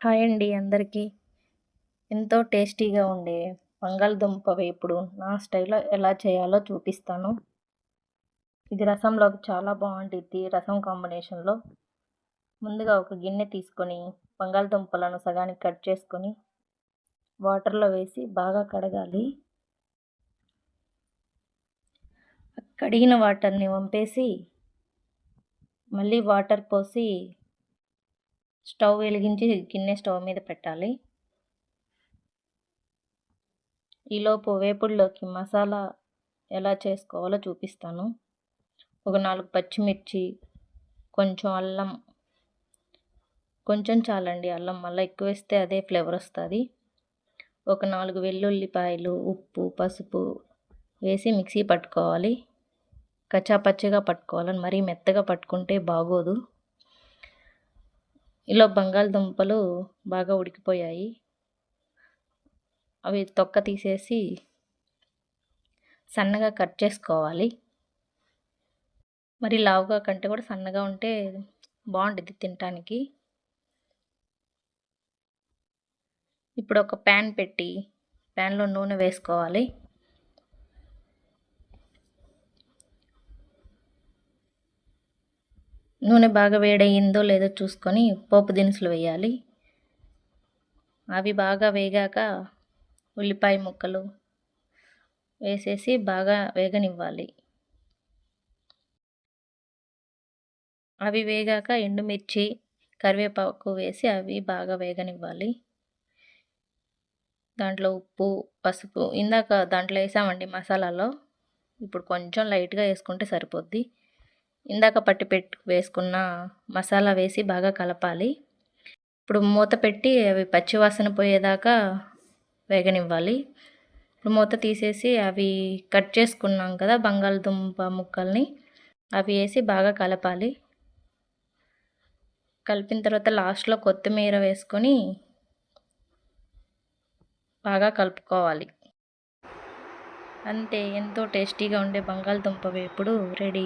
Hi అండి అందరికీ. ఎంతో టేస్టీగా ఉండే బంగాళదుంప వేపుడు నా స్టైల్‌లో ఎలా చేయాలో చూపిస్తాను. ఇది రసంలోకి చాలా బావుండిద్ది. రసం కాంబినేషన్‌లో. ముందుగా ఒక గిన్నె తీసుకొని బంగాళదుంపలను సగానికి కట్ చేసుకొని వాటర్‌లో వేసి బాగా కడగాలి. కడిగిన వాటర్‌ని వంపేసి మళ్ళీ వాటర్ పోసి స్టవ్ వెలిగించి గిన్నె స్టవ్ మీద పెట్టాలి. ఈలోపు వేపుడులోకి మసాలా ఎలా చేసుకోవాలో చూపిస్తాను. ఒక 4 పచ్చిమిర్చి, కొంచెం అల్లం, కొంచెం చాలండి అల్లం, మళ్ళీ ఎక్కువేస్తే అదే ఫ్లేవర్ వస్తుంది. ఒక 4 వెల్లుల్లిపాయలు, ఉప్పు, పసుపు వేసి మిక్సీ పట్టుకోవాలి. కచ్చా పచ్చిగా పట్టుకోవాలి, మరీ మెత్తగా పట్టుకుంటే బాగోదు. ఇలా బంగాళదుంపలు బాగా ఉడికిపోయాయి. అవి తొక్క తీసేసి సన్నగా కట్ చేసుకోవాలి. మరి లావుగా కంటే కూడా సన్నగా ఉంటే బాగుంటుంది తినటానికి. ఇప్పుడు ఒక ప్యాన్ పెట్టి ప్యాన్లో నూనె వేసుకోవాలి. నూనె బాగా వేడయిందో లేదో చూసుకొని పోపు దినుసులు వేయాలి. అవి బాగా వేగాక ఉల్లిపాయ ముక్కలు వేసేసి బాగా వేగనివ్వాలి. అవి వేగాక ఎండుమిర్చి, కరివేపాకు వేసి అవి బాగా వేగనివ్వాలి. దాంట్లో ఉప్పు, పసుపు ఇందాక దాంట్లో వేసామండి మసాలాలో. ఇప్పుడు కొంచెం లైట్గా వేసుకుంటే సరిపోద్ది. ఇందాక వేసుకున్న మసాలా వేసి బాగా కలపాలి. ఇప్పుడు మూత పెట్టి అవి పచ్చివాసన పోయేదాకా వేగనివ్వాలి. ఇప్పుడు మూత తీసేసి అవి కట్ చేసుకున్నాం కదా బంగాళదుంప ముక్కల్ని, అవి వేసి బాగా కలపాలి. కలిపిన తర్వాత లాస్ట్లో కొత్తిమీర వేసుకొని బాగా కలుపుకోవాలి. అంతే, ఎంతో టేస్టీగా ఉండే బంగాళదుంప వేపుడు రెడీ.